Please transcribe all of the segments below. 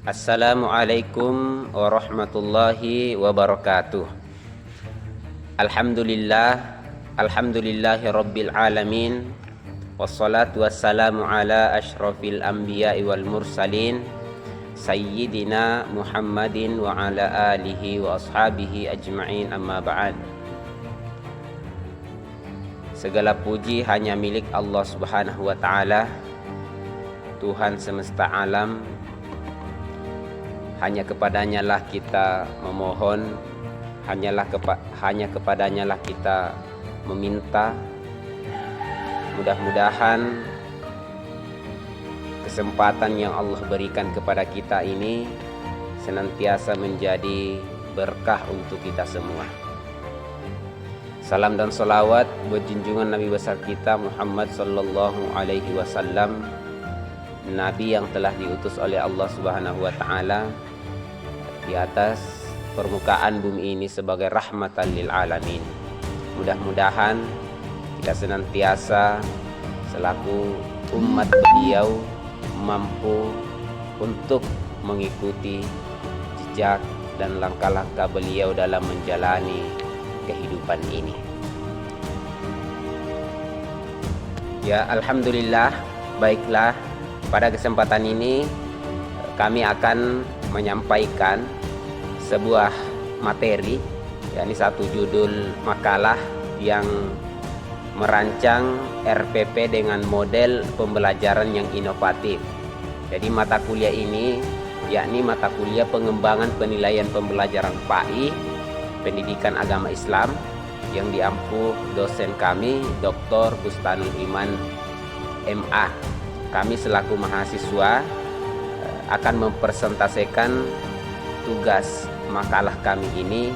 Assalamualaikum warahmatullahi wabarakatuh. Alhamdulillahi rabbil alamin. Wassalatu wassalamu ala ashrafil anbiya'i wal mursalin Sayyidina Muhammadin wa ala alihi wa ashabihi ajma'in, amma ba'd. Segala puji hanya milik Allah subhanahu wa ta'ala, Tuhan semesta alam. Hanya kepadanya lah kita memohon, hanya kepadanya lah kita meminta. Mudah-mudahan kesempatan yang Allah berikan kepada kita ini senantiasa menjadi berkah untuk kita semua. Salam dan salawat buat junjungan Nabi besar kita Muhammad sallallahu alaihi wasallam, Nabi yang telah diutus oleh Allah subhanahu wa ta'ala di atas permukaan bumi ini sebagai rahmatan lil alamin. Mudah-mudahan kita senantiasa selaku umat beliau mampu untuk mengikuti jejak dan langkah-langkah beliau dalam menjalani kehidupan ini. Ya, alhamdulillah. Baiklah, pada kesempatan ini kami akan menyampaikan sebuah materi, yakni satu judul makalah yang merancang RPP dengan model pembelajaran yang inovatif. Jadi mata kuliah ini yakni mata kuliah pengembangan penilaian pembelajaran PAI, pendidikan agama Islam, yang diampu dosen kami Dr. Bustanul Iman MA. Kami selaku mahasiswa akan mempresentasikan tugas makalah kami ini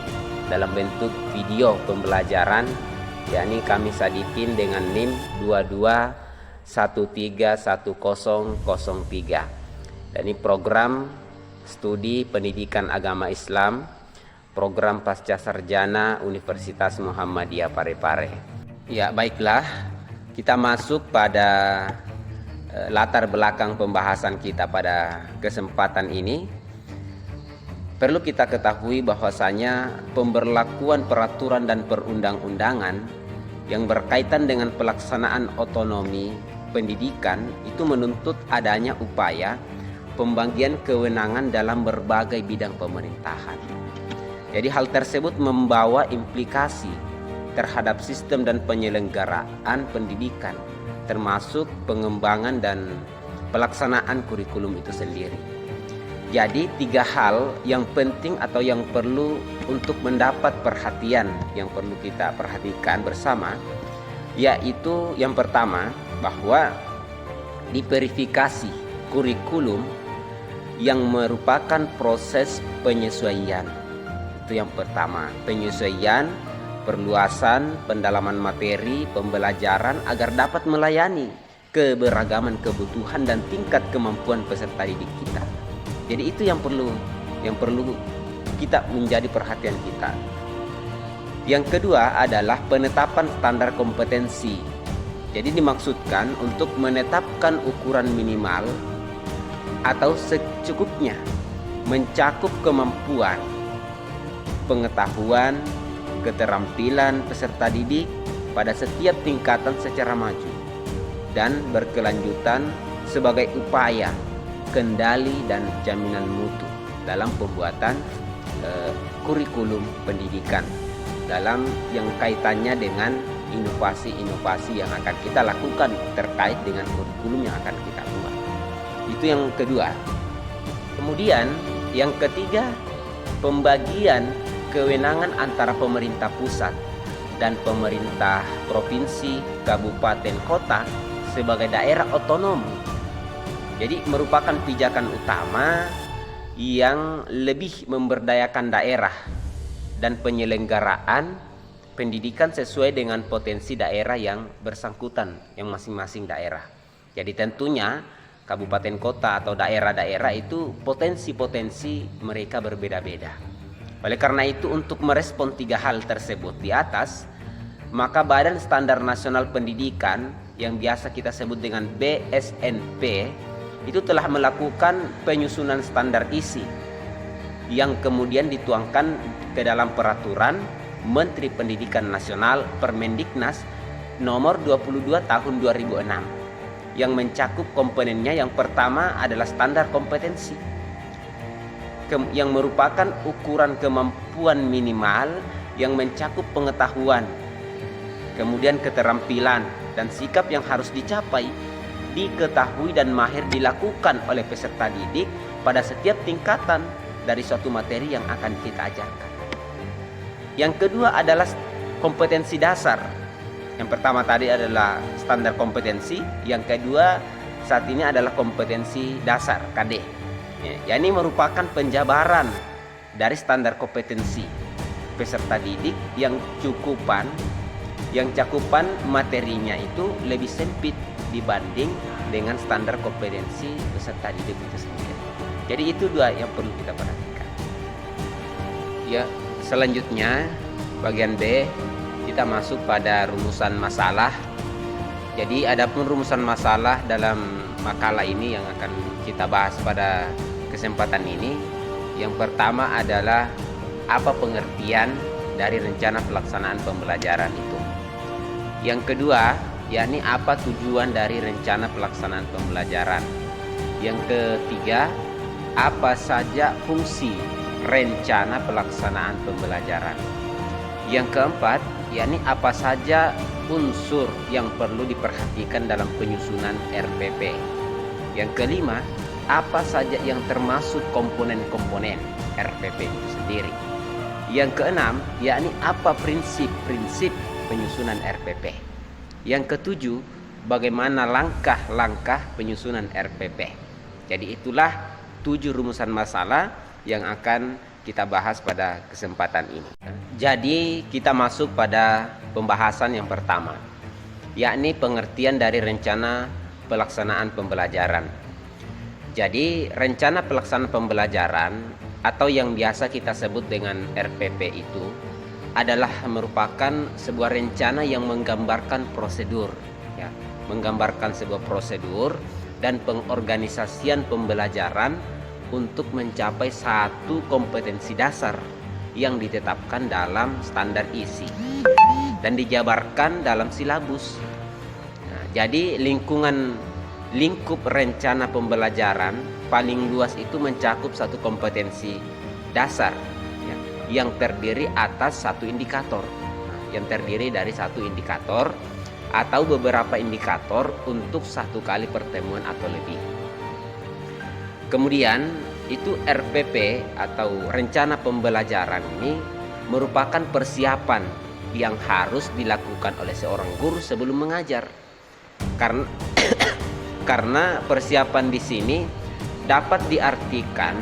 dalam bentuk video pembelajaran, yakni kami sadikin dengan NIM 22131003. Dan ini program studi pendidikan agama Islam, program pasca sarjana Universitas Muhammadiyah Parepare. Ya, baiklah, kita masuk pada latar belakang pembahasan kita pada kesempatan ini. Perlu kita ketahui bahwasanya pemberlakuan peraturan dan perundang-undangan yang berkaitan dengan pelaksanaan otonomi pendidikan itu menuntut adanya upaya pembagian kewenangan dalam berbagai bidang pemerintahan. Jadi hal tersebut membawa implikasi terhadap sistem dan penyelenggaraan pendidikan, termasuk pengembangan dan pelaksanaan kurikulum itu sendiri. Jadi tiga hal yang penting atau yang perlu untuk mendapat perhatian, yang perlu kita perhatikan bersama, yaitu yang pertama, bahwa diverifikasi kurikulum yang merupakan proses penyesuaian. Itu yang pertama, penyesuaian, perluasan, pendalaman materi, pembelajaran agar dapat melayani keberagaman kebutuhan dan tingkat kemampuan peserta didik kita. Jadi itu yang perlu kita menjadi perhatian kita. Yang kedua adalah penetapan standar kompetensi. Jadi dimaksudkan untuk menetapkan ukuran minimal atau secukupnya mencakup kemampuan, pengetahuan, keterampilan peserta didik pada setiap tingkatan secara maju dan berkelanjutan sebagai upaya kendali dan jaminan mutu dalam pembuatan kurikulum pendidikan, dalam yang kaitannya dengan inovasi-inovasi yang akan kita lakukan terkait dengan kurikulum yang akan kita buat. Itu yang kedua. Kemudian yang ketiga, pembagian kewenangan antara pemerintah pusat dan pemerintah provinsi, kabupaten, kota sebagai daerah otonom. Jadi merupakan pijakan utama yang lebih memberdayakan daerah dan penyelenggaraan pendidikan sesuai dengan potensi daerah yang bersangkutan, yang masing-masing daerah. Jadi tentunya kabupaten kota atau daerah-daerah itu potensi-potensi mereka berbeda-beda. Oleh karena itu, untuk merespon tiga hal tersebut di atas, maka Badan Standar Nasional Pendidikan yang biasa kita sebut dengan BSNP itu telah melakukan penyusunan standar isi yang kemudian dituangkan ke dalam peraturan Menteri Pendidikan Nasional Permendiknas nomor 22 tahun 2006 yang mencakup komponennya. Yang pertama adalah standar kompetensi yang merupakan ukuran kemampuan minimal yang mencakup pengetahuan, kemudian keterampilan dan sikap yang harus dicapai, diketahui dan mahir dilakukan oleh peserta didik pada setiap tingkatan dari suatu materi yang akan kita ajarkan. Yang kedua adalah kompetensi dasar. Yang pertama tadi adalah standar kompetensi, yang kedua saat ini adalah kompetensi dasar KD. Ya, ini merupakan penjabaran dari standar kompetensi peserta didik yang cakupan materinya itu lebih sempit dibanding dengan standar kompetensi peserta didik itu sendiri. Jadi itu dua yang perlu kita perhatikan. Ya, selanjutnya bagian B kita masuk pada rumusan masalah. Jadi adapun rumusan masalah dalam makalah ini yang akan kita bahas pada kesempatan ini, yang pertama adalah apa pengertian dari rencana pelaksanaan pembelajaran itu. Yang kedua, yakni apa tujuan dari rencana pelaksanaan pembelajaran. Yang ketiga, apa saja fungsi rencana pelaksanaan pembelajaran. Yang keempat, yakni apa saja unsur yang perlu diperhatikan dalam penyusunan RPP. Yang kelima, apa saja yang termasuk komponen-komponen RPP itu sendiri. Yang keenam, yakni apa prinsip-prinsip penyusunan RPP. Yang ketujuh, bagaimana langkah-langkah penyusunan RPP. Jadi itulah 7 rumusan masalah yang akan kita bahas pada kesempatan ini. Jadi kita masuk pada pembahasan yang pertama, yakni pengertian dari rencana pelaksanaan pembelajaran. Jadi rencana pelaksanaan pembelajaran atau yang biasa kita sebut dengan RPP itu adalah merupakan sebuah rencana yang menggambarkan prosedur, ya, menggambarkan sebuah prosedur dan pengorganisasian pembelajaran untuk mencapai satu kompetensi dasar yang ditetapkan dalam standar isi dan dijabarkan dalam silabus. Nah, jadi lingkup rencana pembelajaran paling luas itu mencakup satu kompetensi dasar, ya, yang terdiri atas satu indikator, yang terdiri dari satu indikator atau beberapa indikator untuk satu kali pertemuan atau lebih. Kemudian itu RPP atau rencana pembelajaran ini merupakan persiapan yang harus dilakukan oleh seorang guru sebelum mengajar. Karena persiapan di sini dapat diartikan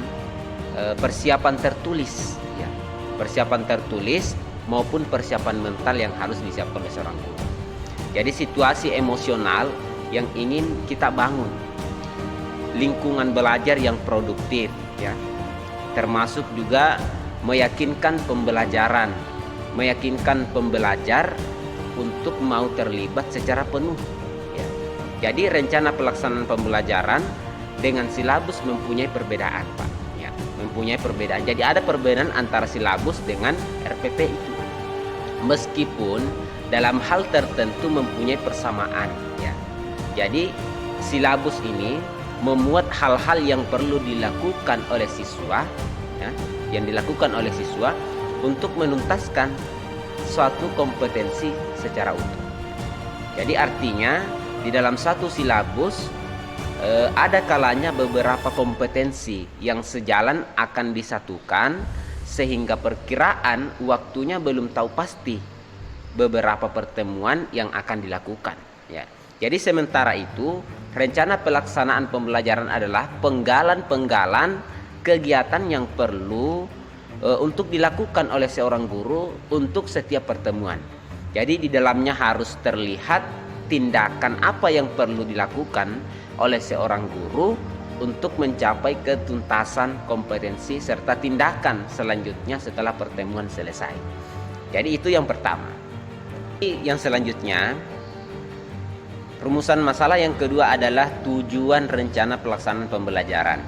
persiapan tertulis, ya, persiapan tertulis maupun persiapan mental yang harus disiapkan oleh seorang guru. Jadi situasi emosional yang ingin kita bangun, lingkungan belajar yang produktif, ya, termasuk juga meyakinkan pembelajar untuk mau terlibat secara penuh. Jadi rencana pelaksanaan pembelajaran dengan silabus mempunyai perbedaan, Pak. Ya, mempunyai perbedaan. Jadi ada perbedaan antara silabus dengan RPP itu. Meskipun dalam hal tertentu mempunyai persamaan, ya. Jadi silabus ini memuat hal-hal yang perlu dilakukan oleh siswa, ya, yang dilakukan oleh siswa untuk menuntaskan suatu kompetensi secara utuh. Jadi artinya di dalam satu silabus ada kalanya beberapa kompetensi yang sejalan akan disatukan sehingga perkiraan waktunya belum tahu pasti beberapa pertemuan yang akan dilakukan, ya. Jadi sementara itu rencana pelaksanaan pembelajaran adalah penggalan-penggalan kegiatan yang perlu untuk dilakukan oleh seorang guru untuk setiap pertemuan. Jadi di dalamnya harus terlihat tindakan apa yang perlu dilakukan oleh seorang guru untuk mencapai ketuntasan kompetensi serta tindakan selanjutnya setelah pertemuan selesai. Jadi itu yang pertama. Yang selanjutnya Rumusan masalah yang kedua adalah tujuan rencana pelaksanaan pembelajaran.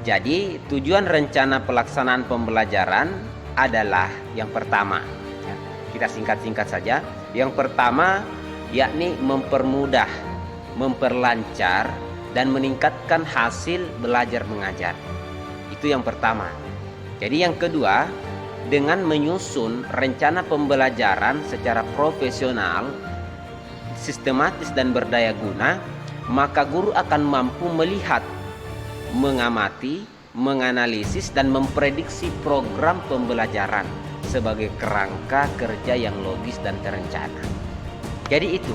Jadi tujuan rencana pelaksanaan pembelajaran adalah yang pertama, ya, kita singkat-singkat saja. Yang pertama yakni mempermudah, memperlancar, dan meningkatkan hasil belajar mengajar. Itu yang pertama. Jadi yang kedua, dengan menyusun rencana pembelajaran secara profesional, sistematis dan berdaya guna, maka guru akan mampu melihat, mengamati, menganalisis, dan memprediksi program pembelajaran sebagai kerangka kerja yang logis dan terencana. Jadi itu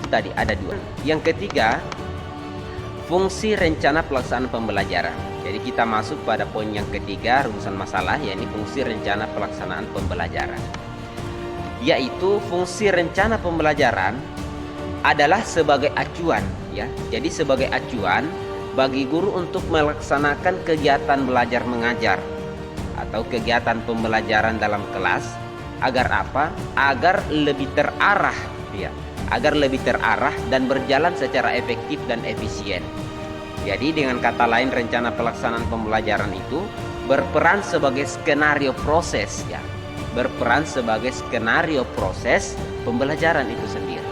tadi ada dua. Yang ketiga, fungsi rencana pelaksanaan pembelajaran. Jadi kita masuk pada poin yang ketiga rumusan masalah, yakni fungsi rencana pelaksanaan pembelajaran. Yaitu fungsi rencana pembelajaran adalah sebagai acuan, ya. Jadi sebagai acuan bagi guru untuk melaksanakan kegiatan belajar mengajar atau kegiatan pembelajaran dalam kelas agar apa? Agar lebih terarah, ya. Agar lebih terarah dan berjalan secara efektif dan efisien. Jadi dengan kata lain, rencana pelaksanaan pembelajaran itu berperan sebagai skenario proses, ya. Berperan sebagai skenario proses pembelajaran itu sendiri.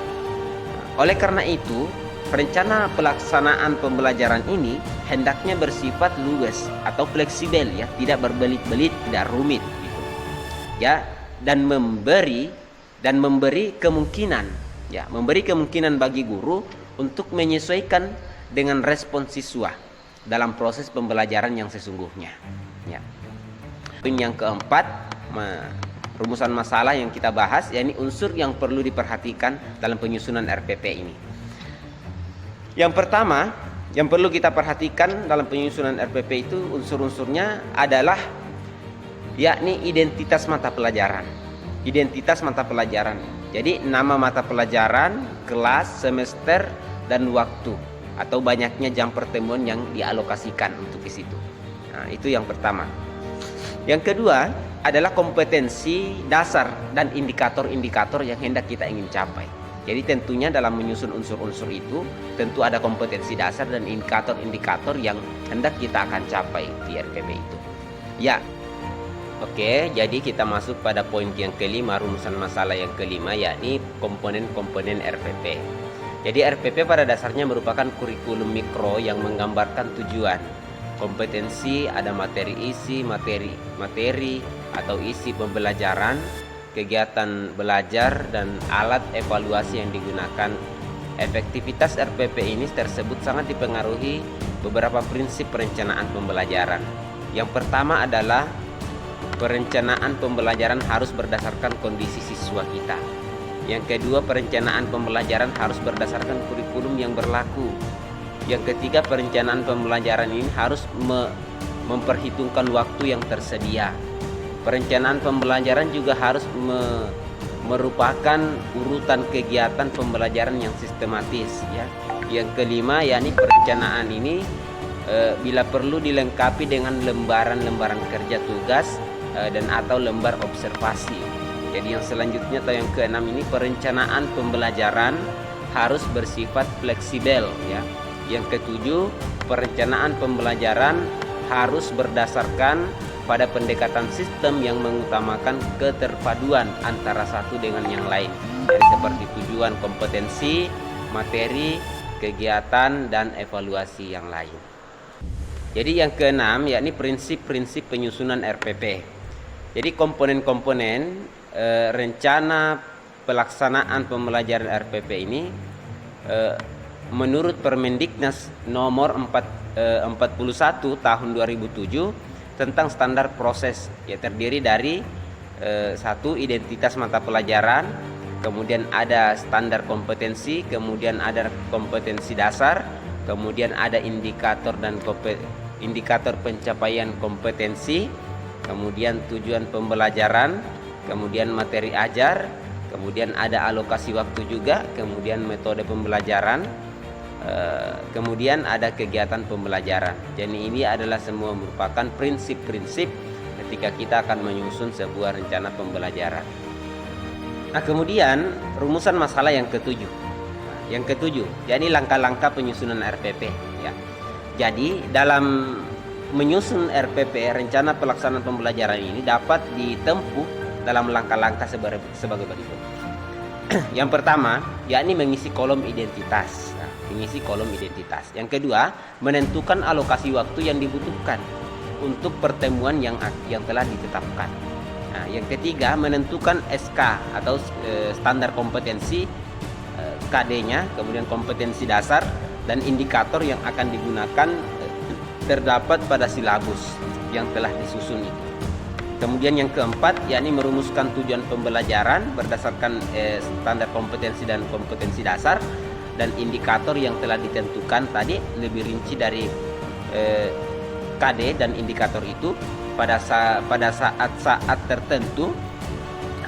Oleh karena itu, rencana pelaksanaan pembelajaran ini hendaknya bersifat luas atau fleksibel, ya, tidak berbelit-belit, tidak rumit gitu. Ya, dan memberi kemungkinan, ya, memberi kemungkinan bagi guru untuk menyesuaikan dengan respon siswa dalam proses pembelajaran yang sesungguhnya, ya. Poin yang keempat, rumusan masalah yang kita bahas, yakni unsur yang perlu diperhatikan dalam penyusunan RPP ini. Yang pertama yang perlu kita perhatikan dalam penyusunan RPP itu unsur-unsurnya adalah yakni identitas mata pelajaran. Identitas mata pelajaran. Jadi nama mata pelajaran, kelas, semester, dan waktu atau banyaknya jam pertemuan yang dialokasikan untuk ke situ. Nah, itu yang pertama. Yang kedua adalah kompetensi dasar dan indikator-indikator yang hendak kita ingin capai. Jadi tentunya dalam menyusun unsur-unsur itu tentu ada kompetensi dasar dan indikator-indikator yang hendak kita akan capai di RPP itu. Ya, oke, jadi kita masuk pada poin yang kelima, rumusan masalah yang kelima, yakni komponen-komponen RPP. Jadi RPP pada dasarnya merupakan kurikulum mikro yang menggambarkan tujuan, kompetensi, ada materi isi, materi atau isi pembelajaran, kegiatan belajar, dan alat evaluasi yang digunakan. Efektivitas RPP ini tersebut sangat dipengaruhi beberapa prinsip perencanaan pembelajaran. Yang pertama adalah perencanaan pembelajaran harus berdasarkan kondisi siswa kita. Yang kedua, perencanaan pembelajaran harus berdasarkan kurikulum yang berlaku. Yang ketiga, perencanaan pembelajaran ini harus memperhitungkan waktu yang tersedia. Perencanaan pembelajaran juga harus merupakan urutan kegiatan pembelajaran yang sistematis, ya. Yang kelima, yakni perencanaan ini bila perlu dilengkapi dengan lembaran-lembaran kerja tugas dan atau lembar observasi. Jadi yang selanjutnya atau yang keenam ini, perencanaan pembelajaran harus bersifat fleksibel, ya. Yang ketujuh, perencanaan pembelajaran harus berdasarkan pada pendekatan sistem yang mengutamakan keterpaduan antara satu dengan yang lain. Jadi seperti tujuan, kompetensi, materi, kegiatan, dan evaluasi yang lain. Jadi yang keenam, yakni prinsip-prinsip penyusunan RPP. Jadi komponen-komponen rencana pelaksanaan pembelajaran RPP ini menurut Permendiknas nomor 41 tahun 2007 tentang standar proses, ya, terdiri dari satu, identitas mata pelajaran, kemudian ada standar kompetensi, kemudian ada kompetensi dasar, kemudian ada indikator dan indikator pencapaian kompetensi, kemudian tujuan pembelajaran, kemudian materi ajar, kemudian ada alokasi waktu juga, kemudian metode pembelajaran, kemudian ada kegiatan pembelajaran. Jadi ini adalah semua merupakan prinsip-prinsip ketika kita akan menyusun sebuah rencana pembelajaran. Nah, kemudian rumusan masalah yang ketujuh. yang ketujuh, jadi langkah-langkah penyusunan RPP ya. Jadi dalam menyusun RPP, rencana pelaksanaan pembelajaran ini dapat ditempuh dalam langkah-langkah sebagai berikut. Yang pertama, yakni mengisi kolom identitas. Mengisi kolom identitas. Yang kedua, menentukan alokasi waktu yang dibutuhkan untuk pertemuan yang telah ditetapkan. Nah, yang ketiga, menentukan SK atau standar kompetensi KD-nya, kemudian kompetensi dasar dan indikator yang akan digunakan terdapat pada silabus yang telah disusun itu. Kemudian yang keempat, yakni merumuskan tujuan pembelajaran berdasarkan standar kompetensi dan kompetensi dasar dan indikator yang telah ditentukan tadi lebih rinci dari KD dan indikator itu. Pada saat-saat tertentu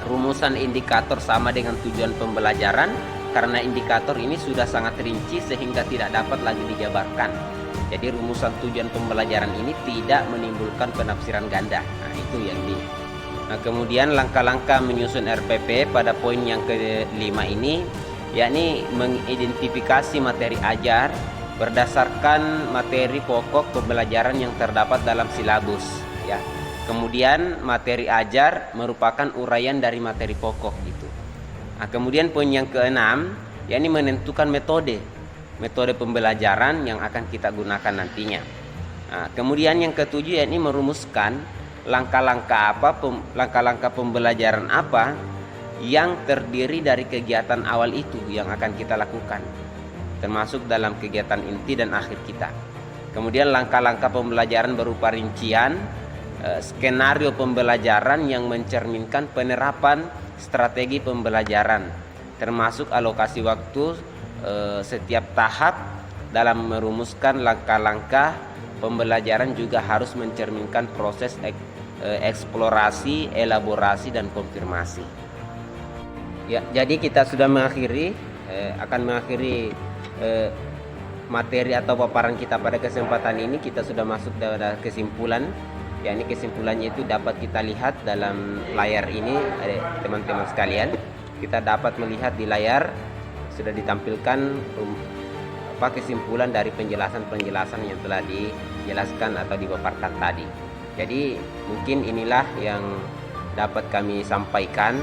rumusan indikator sama dengan tujuan pembelajaran karena indikator ini sudah sangat rinci sehingga tidak dapat lagi dijabarkan. Jadi rumusan tujuan pembelajaran ini tidak menimbulkan penafsiran ganda. Nah, itu yang ini. Nah, kemudian langkah-langkah menyusun RPP pada poin yang kelima ini, yakni mengidentifikasi materi ajar berdasarkan materi pokok pembelajaran yang terdapat dalam silabus ya. Kemudian materi ajar merupakan uraian dari materi pokok itu. Nah, kemudian poin yang keenam, yakni menentukan metode pembelajaran yang akan kita gunakan nantinya. Nah, kemudian yang ketujuh, yakni merumuskan langkah-langkah pembelajaran apa yang terdiri dari kegiatan awal itu yang akan kita lakukan, termasuk dalam kegiatan inti dan akhir kita. Kemudian langkah-langkah pembelajaran berupa rincian skenario pembelajaran yang mencerminkan penerapan strategi pembelajaran, termasuk alokasi waktu setiap tahap dalam merumuskan langkah-langkah pembelajaran juga harus mencerminkan proses eksplorasi, elaborasi, dan konfirmasi. Ya, jadi kita sudah akan mengakhiri materi atau paparan kita pada kesempatan ini. Kita sudah masuk pada kesimpulan. Ya, ini kesimpulannya itu dapat kita lihat dalam layar ini, teman-teman sekalian. Kita dapat melihat di layar sudah ditampilkan kesimpulan dari penjelasan yang telah dijelaskan atau dipaparkan tadi. Jadi mungkin inilah yang dapat kami sampaikan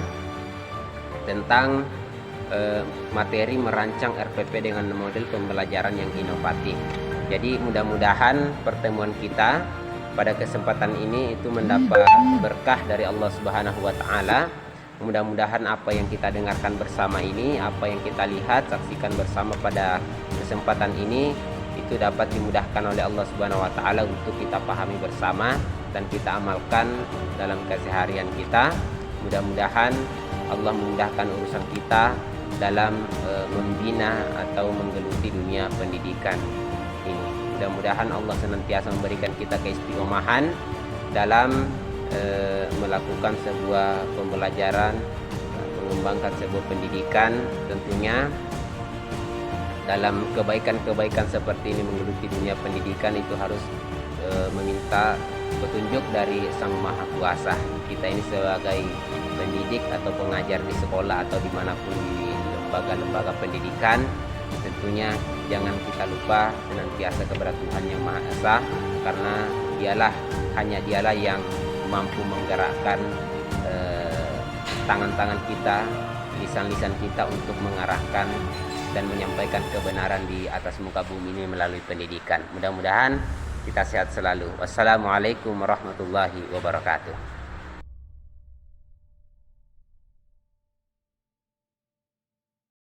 tentang materi merancang RPP dengan model pembelajaran yang inovatif. Jadi mudah-mudahan pertemuan kita pada kesempatan ini itu mendapat berkah dari Allah Subhanahu wa taala. Mudah-mudahan apa yang kita dengarkan bersama ini, apa yang kita lihat, saksikan bersama pada kesempatan ini itu dapat dimudahkan oleh Allah Subhanahu wa taala untuk kita pahami bersama dan kita amalkan dalam keseharian kita. Mudah-mudahan Allah memudahkan urusan kita dalam membina atau menggeluti dunia pendidikan ini. Mudah-mudahan Allah senantiasa memberikan kita keistiqomahan dalam melakukan sebuah pembelajaran, mengembangkan sebuah pendidikan. Tentunya dalam kebaikan-kebaikan seperti ini menggeluti dunia pendidikan itu harus meminta petunjuk dari Sang Maha Kuasa. Kita ini sebagai pendidik atau pengajar di sekolah atau dimanapun di lembaga-lembaga pendidikan, tentunya jangan kita lupa senantiasa kepada Tuhan Yang Maha Esa, karena hanya dialah yang mampu menggerakkan tangan-tangan kita, lisan-lisan kita untuk mengarahkan dan menyampaikan kebenaran di atas muka bumi ini melalui pendidikan. Mudah-mudahan kita sehat selalu. Wassalamualaikum warahmatullahi wabarakatuh.